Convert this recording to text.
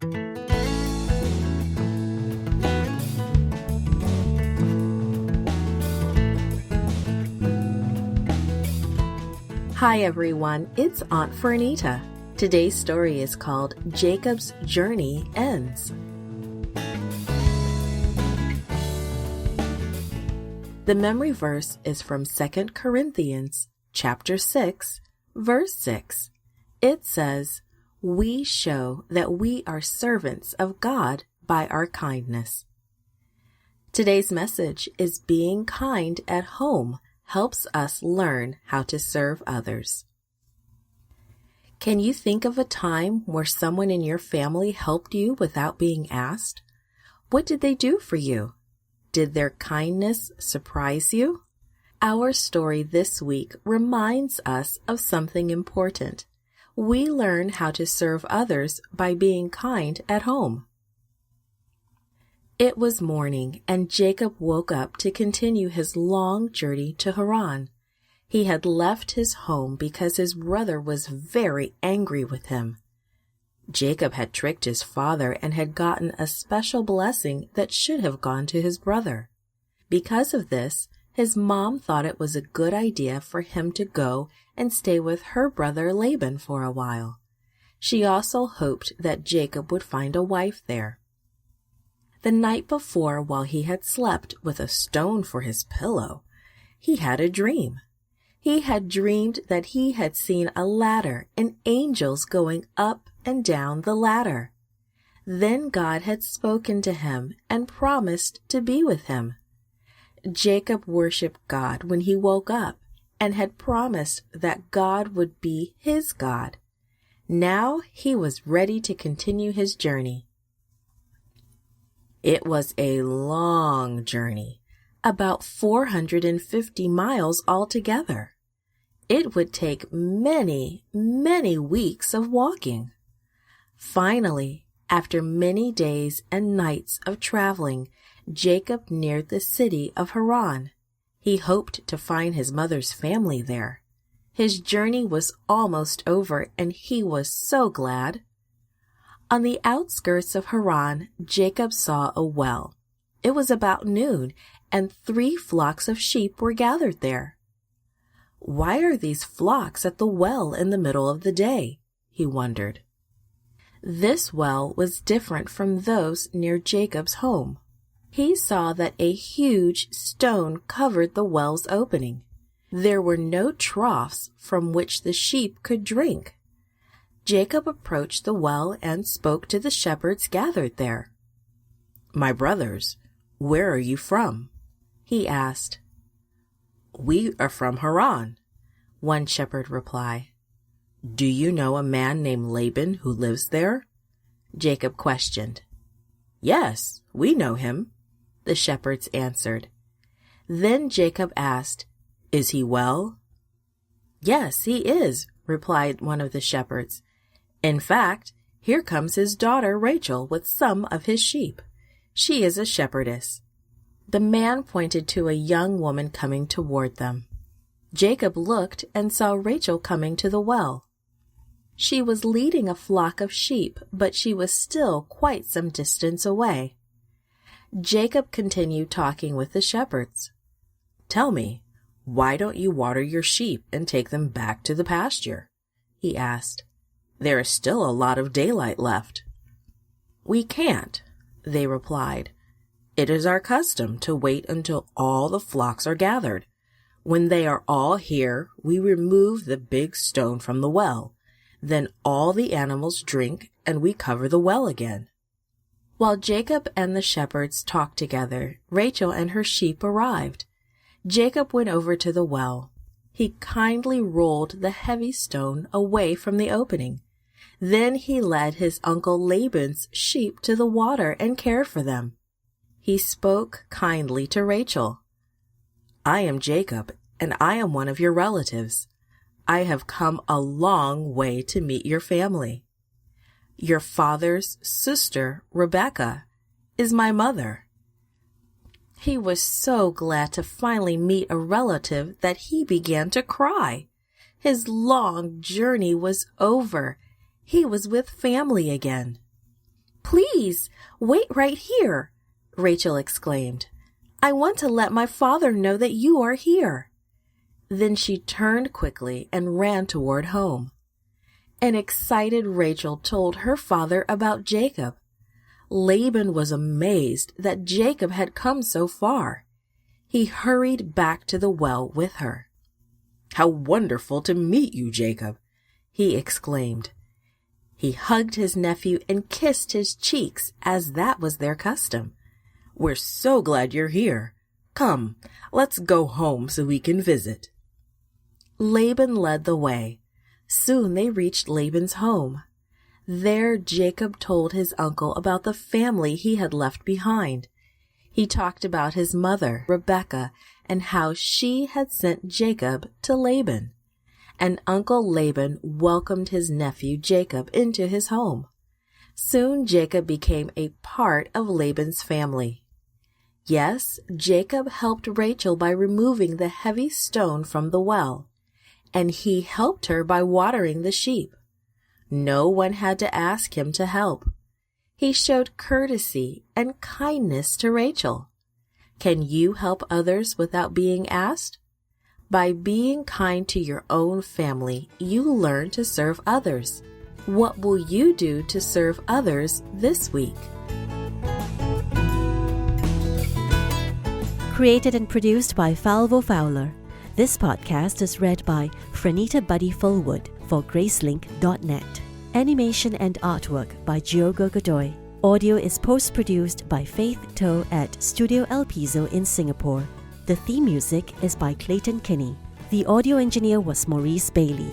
Hi everyone, it's Aunt Fernita. Today's story is called Jacob's Journey Ends. The memory verse is from 2 Corinthians chapter 6, verse 6. It says, "We show that we are servants of God by our kindness." Today's message is being kind at home helps us learn how to serve others. Can you think of a time where someone in your family helped you without being asked? What did they do for you? Did their kindness surprise you? Our story this week reminds us of something important. We learn how to serve others by being kind at home. It was morning, and Jacob woke up to continue his long journey to Haran. He had left his home because his brother was very angry with him. Jacob had tricked his father and had gotten a special blessing that should have gone to his brother. Because of this, his mom thought it was a good idea for him to go and stay with her brother Laban for a while. She also hoped that Jacob would find a wife there. The night before, while he had slept with a stone for his pillow, he had a dream. He had dreamed that he had seen a ladder and angels going up and down the ladder. Then God had spoken to him and promised to be with him. Jacob worshiped God when he woke up and had promised that God would be his God. Now he was ready to continue his journey. It was a long journey, about 450 miles altogether. It would take many, many weeks of walking. Finally, after many days and nights of traveling, Jacob neared the city of Haran. He hoped to find his mother's family there. His journey was almost over, and he was so glad. On the outskirts of Haran, Jacob saw a well. It was about noon, and 3 flocks of sheep were gathered there. "Why are these flocks at the well in the middle of the day?" he wondered. This well was different from those near Jacob's home. He saw that a huge stone covered the well's opening. There were no troughs from which the sheep could drink. Jacob approached the well and spoke to the shepherds gathered there. "My brothers, where are you from?" he asked. "We are from Haran," one shepherd replied. "Do you know a man named Laban who lives there?" Jacob questioned. "Yes, we know him," the shepherds answered. Then Jacob asked, "Is he well?" "Yes, he is," replied one of the shepherds. "In fact, here comes his daughter Rachel with some of his sheep. She is a shepherdess." The man pointed to a young woman coming toward them. Jacob looked and saw Rachel coming to the well. She was leading a flock of sheep, but she was still quite some distance away. Jacob continued talking with the shepherds. "Tell me, why don't you water your sheep and take them back to the pasture?" he asked. "There is still a lot of daylight left." "We can't," they replied. "It is our custom to wait until all the flocks are gathered. When they are all here, we remove the big stone from the well. Then all the animals drink and we cover the well again." While Jacob and the shepherds talked together, Rachel and her sheep arrived. Jacob went over to the well. He kindly rolled the heavy stone away from the opening. Then he led his uncle Laban's sheep to the water and cared for them. He spoke kindly to Rachel. "I am Jacob, and I am one of your relatives. I have come a long way to meet your family. Your father's sister, Rebecca, is my mother." He was so glad to finally meet a relative that he began to cry. His long journey was over. He was with family again. Please, wait right here, Rachel exclaimed. I want to let my father know that you are here. Then she turned quickly and ran toward home. An excited Rachel told her father about Jacob. Laban was amazed that Jacob had come so far. He hurried back to the well with her. How wonderful to meet you, Jacob, he exclaimed. He hugged his nephew and kissed his cheeks as that was their custom. We're so glad you're here. Come, let's go home so we can visit. Laban led the way. Soon they reached Laban's home. There Jacob told his uncle about the family he had left behind. He talked about his mother, Rebekah, and how she had sent Jacob to Laban. And Uncle Laban welcomed his nephew Jacob into his home. Soon Jacob became a part of Laban's family. Yes, Jacob helped Rachel by removing the heavy stone from the well, and he helped her by watering the sheep. No one had to ask him to help. He showed courtesy and kindness to Rachel. Can you help others without being asked? By being kind to your own family, you learn to serve others. What will you do to serve others this week? Created and produced by Falvo Fowler. This podcast is read by Franita Buddy Fullwood for Gracelink.net. Animation and artwork by Giogo Godoy. Audio is post-produced by Faith To at Studio El Piso in Singapore. The theme music is by Clayton Kinney. The audio engineer was Maurice Bailey.